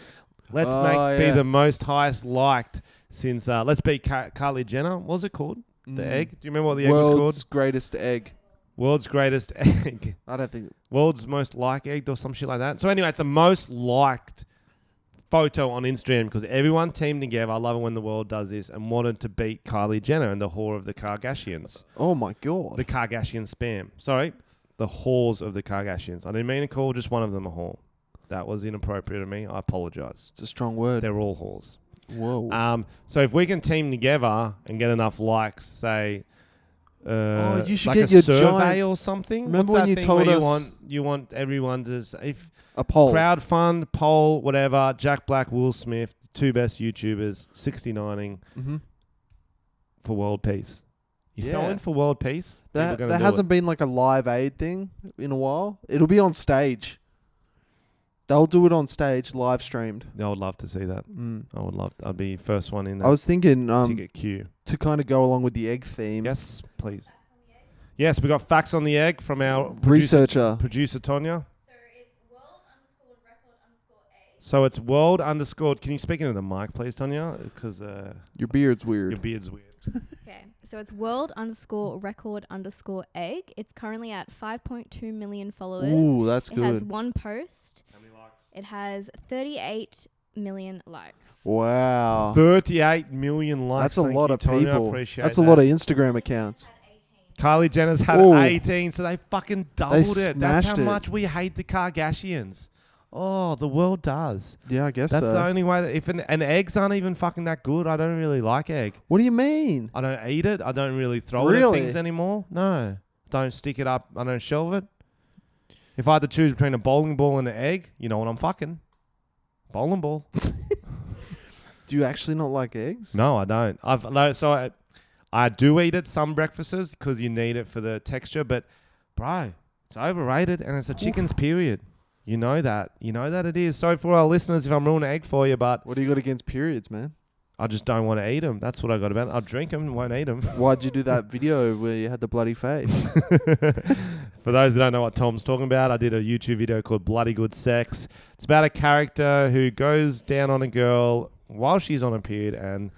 let's be yeah. the most highest liked since let's beat Kylie Jenner. What was it called? The egg? Do you remember what the egg was World's called? greatest egg. World's greatest egg. I don't think. World's most liked egg or some shit like that. So anyway, it's the most liked photo on Instagram because everyone teamed together. I love it when the world does this and wanted to beat Kylie Jenner and the whore of the Kardashians. Oh my god. The Kardashian spam. Sorry, the whores of the Kardashians. I didn't mean to call just one of them a whore. That was inappropriate of me. I apologize. It's a strong word. They're all whores. Whoa. So if we can team together and get enough likes, say, you should like get a your survey giant- or something. Remember What's when that you thing told where us- you want everyone to if a poll. crowdfund poll whatever Jack Black, Will Smith, the two best YouTubers, 69ing Mm-hmm. for world peace. You Yeah. going for world peace? People There gonna do hasn't been like a live aid thing in a while. It'll be on stage. They'll do it on stage, live streamed. it. I would love to see that. I would love. I'd be first one in that I was thinking ticket queue. to kind of go along with the egg theme. Yes, please. Yes, we got facts on the egg from our Researcher. producer Tonya. So it's world_record_egg. So it's world_. Can you speak into the mic, please, Tonya? Because Your beard's weird. your beard's weird. Okay, so it's world_record_egg. It's currently at 5.2 million followers. Ooh, that's It has good. one post. It has 38 million likes. Wow. 38 million likes. That's a Thank lot you, of Tonya. I people. appreciate That's a that. lot of Instagram accounts. Kylie Jenner's had Ooh. 18, so they fucking doubled it. That's smashed how it. much we hate the Kardashians. Oh, the world does. Yeah, I guess That's so. the only way that if and eggs aren't even fucking that good. I don't really like egg. What do you mean? I don't eat it. I don't really throw it at Really? things anymore. No. Don't stick it up. I don't shelve it. If I had to choose between a bowling ball and an egg, you know what I'm fucking? Bowling ball. Do you actually not like eggs? No, I don't. I do eat it some breakfasts because you need it for the texture, but bro, it's overrated and it's a chicken's period. You know that. You know that it is. Sorry for our listeners if I'm ruining egg for you, but What do you got against periods, man? I just don't want to eat them. That's what I got about it. I'll drink them, won't eat them. Why'd you do that video where you had the bloody face? For those that don't know what Tom's talking about, I did a YouTube video called Bloody Good Sex. It's about a character who goes down on a girl while she's on a period and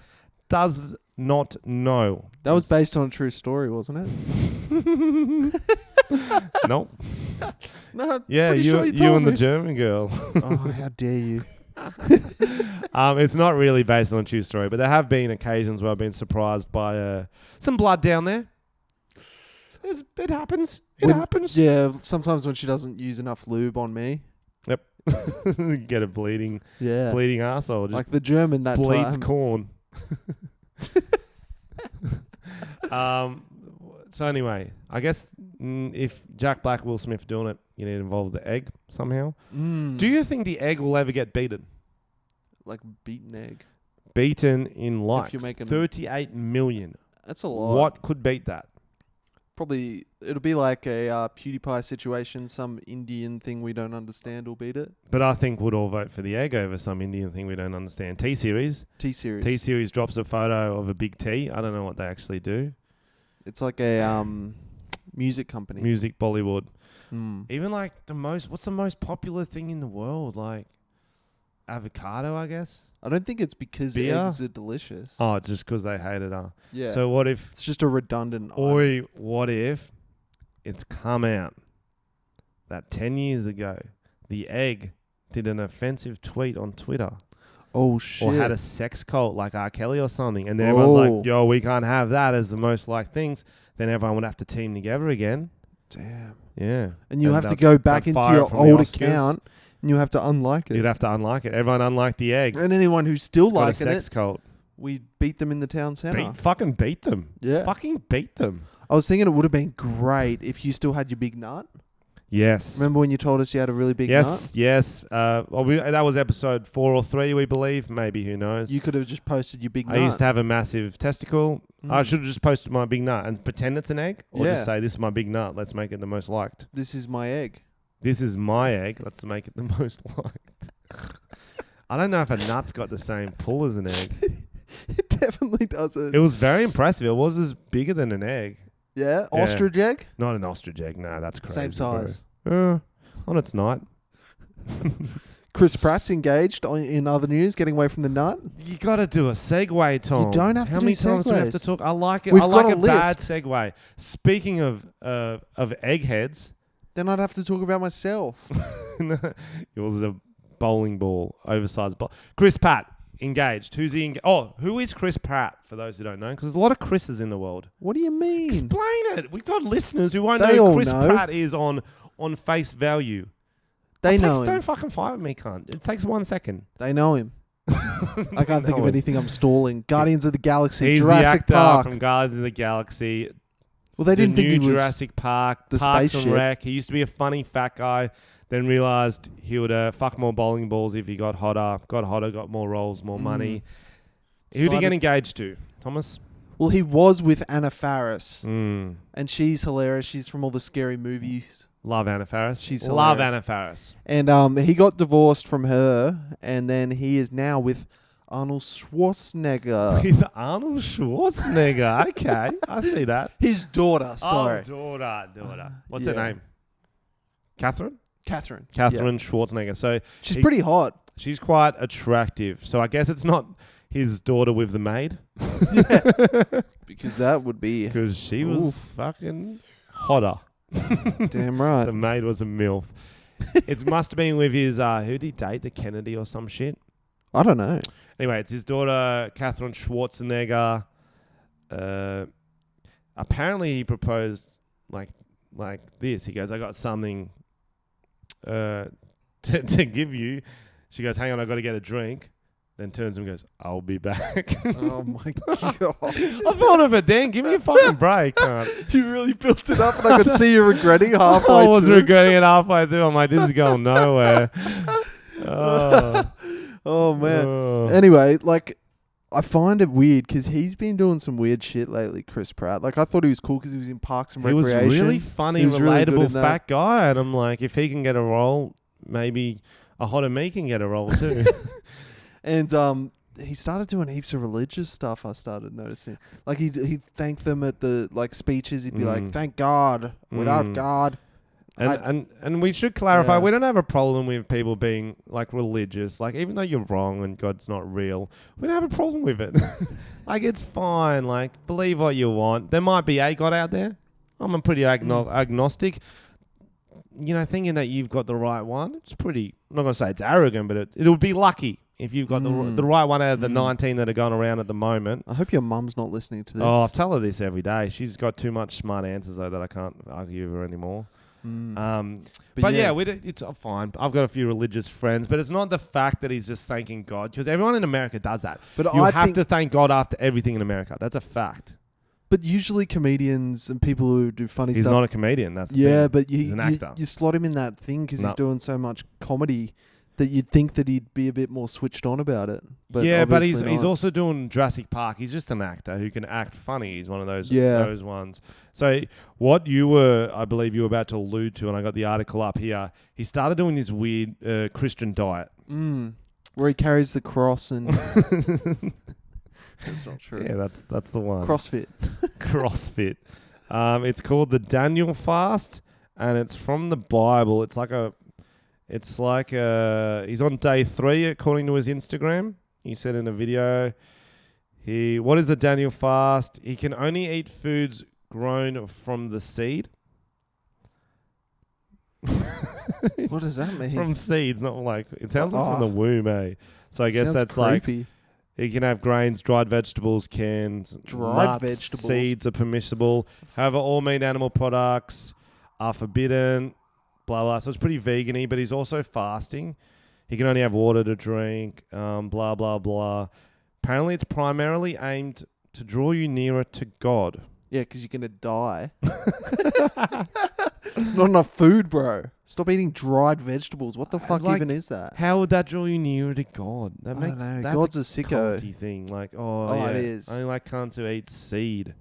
does not know. That was based on a true story, wasn't it? Nope. No, Yeah, pretty you sure you told and the me. German girl. Oh, how dare you! It's not really based on a true story, but there have been occasions where I've been surprised by some blood down there. It happens. It happens. Yeah, sometimes when she doesn't use enough lube on me. Yep. Get a bleeding Yeah, asshole. Just like the German that bleeds time. corn. So anyway, I guess if Jack Black, Will Smith doing it, you need to involve the egg somehow. Do you think the egg will ever get beaten? Like beaten egg? Beaten in likes. you're making- 38 million. That's a lot. What could beat that? Probably it'll be like a PewDiePie situation. Some Indian thing we don't understand will beat it. But I think we'd all vote for the egg over some Indian thing we don't understand. T-Series. T-Series. T-Series drops a photo of a big T. I don't know what they actually do. It's like a music company. Music, Bollywood. Mm. Even like what's the most popular thing in the world? Like avocado, I guess. I don't think it's because Beer? eggs are delicious. Oh, just because they hate it. Yeah. So what if? it's just a redundant. item. Oi, what if it's come out that 10 years ago the egg did an offensive tweet on Twitter. Oh, shit. Or had a sex cult like R. Kelly or something. And then everyone's like, yo, we can't have that as the most liked things. Then everyone would have to team together again. Damn. Yeah. And you have to go back into your old account and you have to unlike it. You'd have to unlike it. Everyone unliked the egg. And anyone who's still It's got a liking sex it, cult. we beat them in the town centre. Fucking beat them. Yeah. Fucking beat them. I was thinking it would have been great if you still had your big nut. Yes. Remember when you told us you had a really big nut? Yes. Well, that was episode 4 or 3, we believe. Maybe, who knows? You could have just posted your big nut. I used to have a massive testicle. I should have just posted my big nut and pretend it's an egg. Or just say, this is my big nut. Let's make it the most liked. This is my egg. This is my egg. Let's make it the most liked. I don't know if a nut's got the same pull as an egg. It definitely doesn't. It was very impressive. It was as bigger than an egg. Yeah? Ostrich egg? Not an ostrich egg. No, that's crazy. Same size. On its night. Chris Pratt's engaged in other news, getting away from the nut. You got to do a segue, Tom. You don't have to How do many times do we have to segues. talk? I like it. We've I like got a a bad list. segue. Speaking of eggheads, Then I'd have to talk about myself. yours is a bowling ball, oversized ball. Chris Pratt engaged. Who's he? Who is Chris Pratt? For those who don't know, because there's a lot of Chris's in the world. What do you mean? Explain it. We've got listeners who won't They know all who Chris know. Pratt is on face value. They know him. Don't fucking fight with me, cunt. It takes 1 second. They know him. I can't think of anything I'm stalling. Guardians of the Galaxy, He's Jurassic the actor Park. from Guardians of the Galaxy. Well, they didn't the think he new was Jurassic Park, the Parks spaceship. and Rec. He used to be a funny fat guy, then realised he would fuck more bowling balls if he got hotter, got more roles, more money. Who did he get engaged to, Thomas? Well, he was with Anna Faris, Mm. and she's hilarious. She's from all the scary movies. Love Anna Faris. She's Love hilarious. Anna Faris. And he got divorced from her, and then he is now with Arnold Schwarzenegger. With Arnold Schwarzenegger. Okay, I see that. His daughter, sorry. Oh, daughter. What's Yeah. her name? Catherine Catherine. Schwarzenegger. So She's pretty hot. she's quite attractive. So I guess it's not his daughter with the maid. Because that would be Because she was fucking hotter. damn right. The maid was a MILF. It must have been with his, who did he date? The Kennedy or some shit? I don't know. Anyway, it's his daughter, Catherine Schwarzenegger. Apparently he proposed like this. He goes, I got something to give you. She goes, hang on, I got to get a drink. Then turns and goes, I'll be back. Oh my god. I thought of it then. Give me a fucking break. You really built it up, and I could see you regretting halfway I was through. regretting it halfway through. I'm like, this is going nowhere. Oh man. Oh. Anyway, like, I find it weird because he's been doing some weird shit lately, Chris Pratt. Like, I thought he was cool because he was in Parks and He was Recreation. really funny, He was really good relatable, in that. fat guy. And I'm like, if he can get a role, maybe a hotter me can get a role too. And he started doing heaps of religious stuff. I started noticing, like he'd thank them at the like speeches. He'd be like, "Thank God. Without God." And we should clarify, Yeah. we don't have a problem with people being like religious. Like, even though you're wrong and God's not real, we don't have a problem with it. Like, it's fine. Like, believe what you want. There might be a God out there. I'm a pretty agnostic. You know, thinking that you've got the right one, it's pretty, I'm not going to say it's arrogant, but it would be lucky if you've got the right one out of the 19 that are going around at the moment. I hope your mum's not listening to this. Oh, I tell her this every day. She's got too much smart answers, though, that I can't argue with her anymore. But yeah, it's fine. I've got a few religious friends, but it's not the fact that he's just thanking God, because everyone in America does that. But you I have think- to thank God after everything in America. That's a fact. But usually comedians and people who do funny He's stuff. not a comedian. That's the Yeah, thing. but he's an actor. you slot him in that thing because No. he's doing so much comedy that you'd think that he'd be a bit more switched on about it. But yeah, but obviously he's not. also doing Jurassic Park. He's just an actor who can act funny. He's one of those ones. So what I believe you were about to allude to, and I got the article up here, he started doing this weird Christian diet. Where he carries the cross and that's not true. Yeah, that's the one. CrossFit. CrossFit. It's called the Daniel Fast, and it's from the Bible. It's like he's on day 3 according to his Instagram. He said in a video, what is the Daniel Fast? He can only eat foods grown from the seed. What does that mean? From seeds, not like it sounds like Oh. from the womb, eh? So I guess Sounds that's creepy. like you can have grains, dried vegetables, cans, Dried nuts, vegetables. seeds are permissible. However, all meat animal products are forbidden. Blah blah. So it's pretty vegan-y, but he's also fasting. He can only have water to drink. Blah blah blah. Apparently, it's primarily aimed to draw you nearer to God. Yeah, because you're going to die. It's not enough food, bro. Stop eating dried vegetables. What the fuck like, even is that? How would that draw you nearer to God? That I makes don't know. that's God's a sicko. culty thing. Like, Oh, yeah, it is. I only like cunts who eat seed.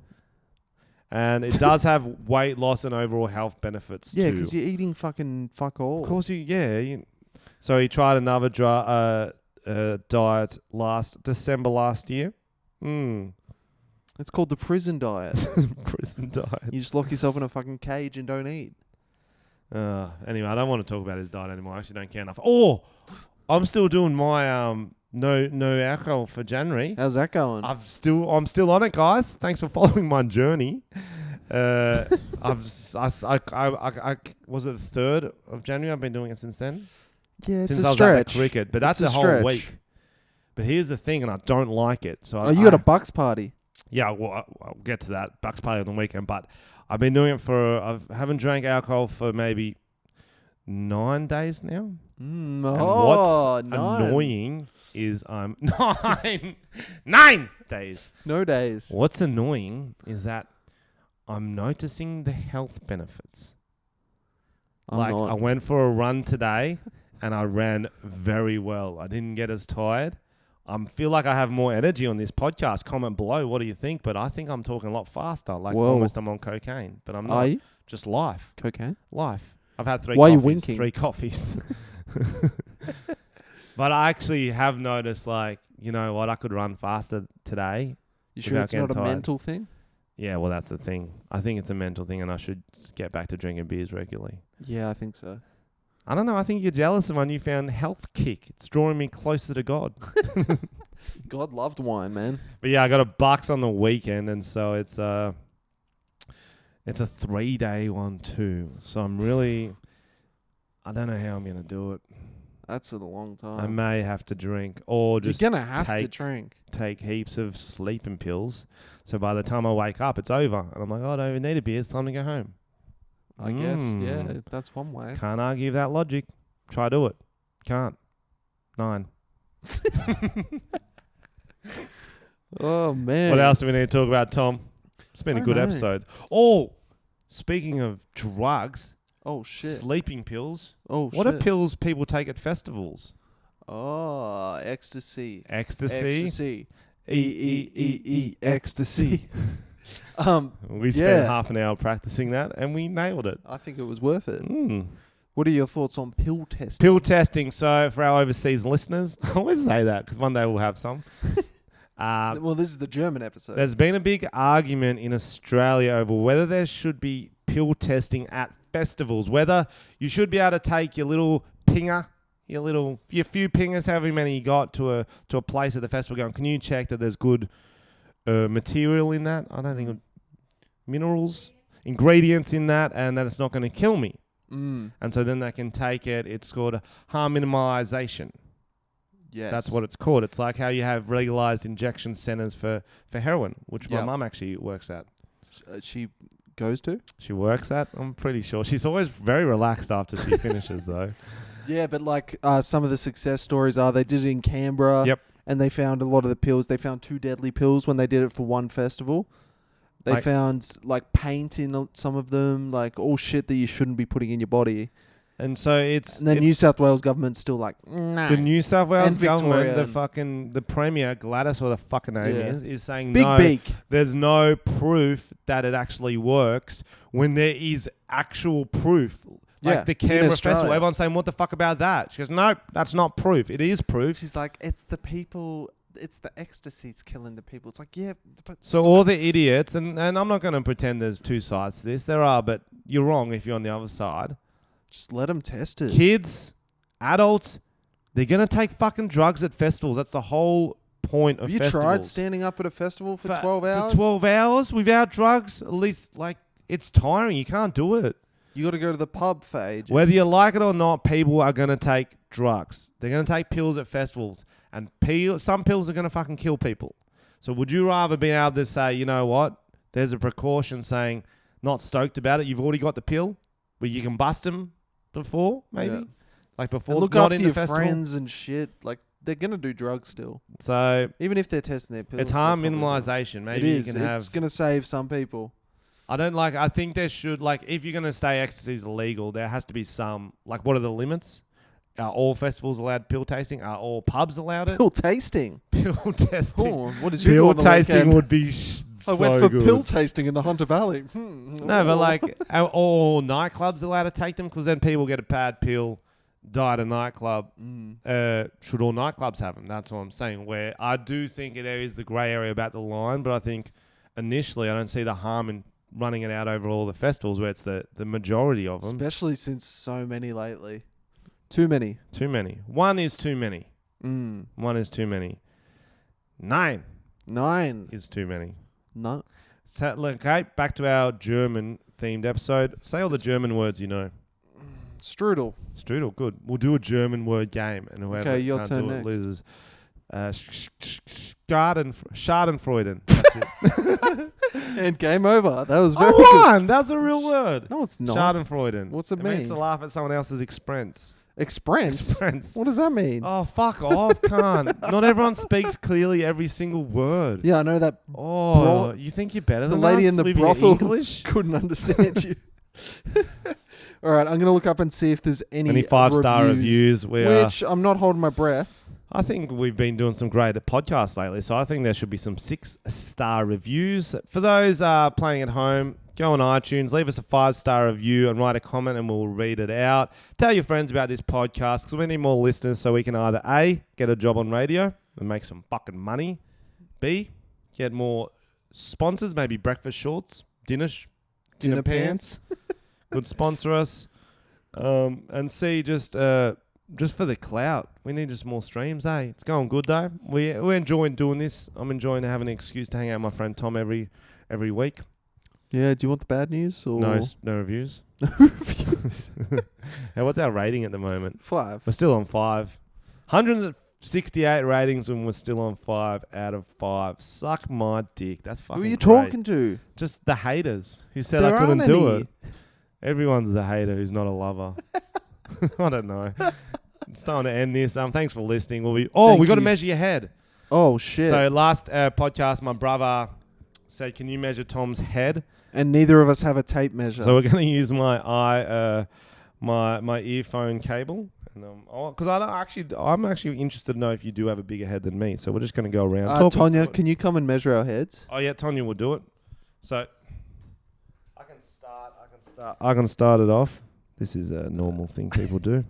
And it does have weight loss and overall health benefits Yeah, too. because you're eating fucking fuck all. Of course, so he tried another diet December last year. It's called the prison diet. Prison diet. You just lock yourself in a fucking cage and don't eat. Anyway, I don't want to talk about his diet anymore. I actually don't care enough. Oh, I'm still doing my no alcohol for January. How's that going? I'm still on it, guys. Thanks for following my journey. I was it the 3rd of January. I've been doing it since then. Yeah, it's since a I was at stretch. the cricket, but that's It's a a whole stretch. week. But here's the thing, and I don't like it. So Oh, you got a Bucks party. Yeah, well, I'll get to that. Bucks party on the weekend, but I've been doing it I haven't drank alcohol for maybe 9 days now. And what's annoying is I'm 9 days. No days. What's annoying is that I'm noticing the health benefits. I went for a run today and I ran very well. I didn't get as tired. I feel like I have more energy on this podcast. Comment below. What do you think? But I think I'm talking a lot faster. Like Whoa. almost I'm on cocaine. But I'm not. Are you? Just life. Cocaine? Life. I've had 3 Why are you coffees. winking? 3 coffees. But I actually have noticed, like, you know what? I could run faster today. You sure without it's not a getting tired. mental thing? Yeah, well, that's the thing. I think it's a mental thing and I should get back to drinking beers regularly. Yeah, I think so. I don't know. I think you're jealous of my newfound health kick. It's drawing me closer to God. God loved wine, man. But yeah, I got a Bucks on the weekend, and so it's a 3-day one too. So I'm really, I don't know how I'm gonna do it. That's a long time. I may have to drink or just You're gonna have to drink. take heaps of sleeping pills. So by the time I wake up, it's over, and I'm like, oh, I don't even need a beer. It's time to go home. I guess, yeah, that's one way. Can't argue with that logic. Try do it. Can't. 9. Oh, man. What else do we need to talk about, Tom? It's been a I good don't know. episode. Oh, speaking of drugs, Oh, shit. sleeping pills. Oh, What shit. are pills people take at festivals? Oh, ecstasy. Ecstasy. Ecstasy. E, ecstasy. We spent Yeah. half an hour practicing that, and we nailed it. I think it was worth it. Mm. What are your thoughts on pill testing? Pill testing. So for our overseas listeners, I always say that because one day we'll have some. Well, this is the German episode. There's been a big argument in Australia over whether there should be pill testing at festivals, whether you should be able to take your little pinger, your few pingers, however many you got, to a place at the festival, going, can you check that there's good material in that? I don't think minerals, ingredients in that, and that it's not going to kill me. Mm. And so then they can take it. It's called harm minimization. Yes. That's what it's called. It's like how you have regularized injection centers for heroin, which my Yep. mum actually works at. She goes to? She works at, I'm pretty sure. She's always very relaxed after she finishes, though. Yeah, but like some of the success stories are they did it in Canberra. Yep. And they found a lot of the pills. They found 2 deadly pills when they did it for one festival. They found like paint in some of them, like all shit that you shouldn't be putting in your body. And so And the New South Wales government's still like, nah. the New South Wales And government, Victoria the Premier, Gladys, or the fucking name Yeah. is saying Big no. beak. There's no proof that it actually works when there is actual proof. Like Yeah, the in Canberra Festival, Australia. everyone's saying, what the fuck about that? She goes, no, that's not proof. It is proof. She's like, it's the people, it's the ecstasy's killing the people. It's like, yeah, but So all the idiots, and I'm not going to pretend there's 2 sides to this. There are, but you're wrong if you're on the other side. just let them test it. Kids, adults, they're going to take fucking drugs at festivals. That's the whole point of Have you festivals. tried standing up at a festival for 12 hours? For 12 hours without drugs? At least, like, it's tiring. You can't do it. You got to go to the pub for ages. Whether you like it or not, people are going to take drugs. They're going to take pills at festivals. And some pills are going to fucking kill people. So would you rather be able to say, you know what? There's a precaution saying not stoked about it. You've already got the pill, but you can bust them before, maybe? Yeah. Like before, And look not after in your the festival. friends and shit. Like, they're going to do drugs still. So Even if they're testing their pills. it's harm they're probably gonna- minimalisation. Maybe It is. you can have... It's going to save some people. I think there should, like, if you're going to say ecstasy is illegal, there has to be some, like, what are the limits? Are all festivals allowed pill tasting? Are all pubs allowed it? Pill tasting. Pill tasting. Oh, what did you do Pill on the tasting weekend? would be I went for good. pill tasting in the Hunter Valley. No, but like, are all nightclubs allowed to take them? Because then people get a bad pill, die at a nightclub. Should all nightclubs have them? That's what I'm saying. Where I do think there is the grey area about the line, but I think initially I don't see the harm in running it out over all the festivals where it's the majority of them. Especially since so many lately. Too many. Too many. One is too many. One is too many. 9 is too many. No. So, okay, back to our German-themed episode. Say all the German words you know. Strudel. Strudel, good. We'll do a German word game, and whoever Okay, your can't turn do it next. loses. Schadenfreude. That's it. And game over. That was I very good. won! That's a real word. No, it's not. Schadenfreude. What's it means to mean? laugh at someone else's expense. Express? Expense. What does that mean? Oh, fuck off, can't. Not everyone speaks clearly every single word. Yeah, I know that Oh, you think you're better the than lady us in the with your brothel English? couldn't understand you. All right, I'm going to look up and see if there's any 5-star reviews. Which I'm not holding my breath. I think we've been doing some great podcasts lately, so I think there should be some 6-star reviews. For those playing at home, go on iTunes, leave us a 5-star review and write a comment and we'll read it out. Tell your friends about this podcast because we need more listeners so we can either A, get a job on radio and make some fucking money, B, get more sponsors, maybe breakfast shorts, dinner pants. Could sponsor us. And C, just for the clout. We need just more streams, eh? It's going good, though. We're enjoying doing this. I'm enjoying having an excuse to hang out with my friend Tom every week. Yeah, do you want the bad news? Or? No reviews. Hey, what's our rating at the moment? 5. We're still on 5. 168 ratings and we're still on 5 out of 5. Suck my dick. That's fucking Who are you great. talking to? Just the haters who said There I couldn't aren't do any. it. Everyone's a hater who's not a lover. I don't know. It's time to end this. Thanks for listening. We got to you. measure your head. Oh, shit. So last podcast, my brother said, "Can you measure Tom's head?" And neither of us have a tape measure. So we're going to use my earphone cable, and because I'm actually interested to know if you do have a bigger head than me. So we're just going to go around. talking Tonya, through it. can you come and measure our heads? Oh yeah, Tonya will do it. So I can start it off. This is a normal thing people do.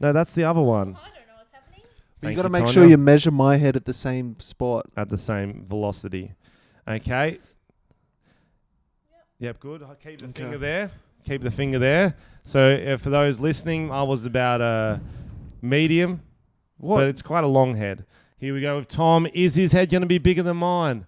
No, that's the other one. I don't know what's happening. But Thank you got to you, make Tonya. sure you measure my head at the same spot. At the same velocity. Okay. Yep, good. I'll keep the finger there. Keep the finger there. So for those listening, I was about medium, but it's quite a long head. Here we go with Tom. Is his head going to be bigger than mine?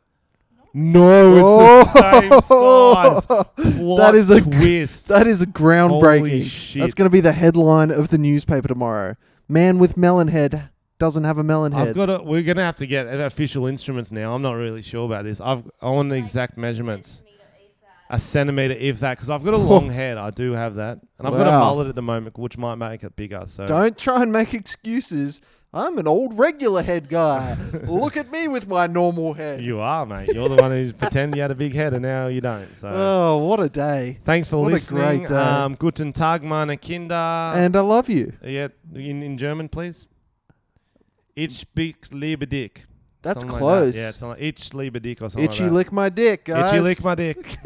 No, it's the same size. Plot That is a twist. That is a groundbreaking. Holy shit. That's going to be the headline of the newspaper tomorrow. Man with melon head doesn't have a melon head. We're going to have to get official instruments now. I'm not really sure about this. I want the exact measurements. A centimetre, if that, because I've got a long head. I do have that. And I've got a Wow. mullet at the moment, which might make it bigger. So Don't try and make excuses. I'm an old regular head guy. Look at me with my normal head. You are, mate. You're the one who pretended you had a big head and now you don't. So Oh, what a day. thanks for what a listening. great day. Guten Tag, meine Kinder. And I love you. Yeah, in German, please. Ich liebe dich. That's Something like close. that. Yeah, it's like ich liebe dich or something Itchy like that. lick my dick, guys. Itchy lick my dick.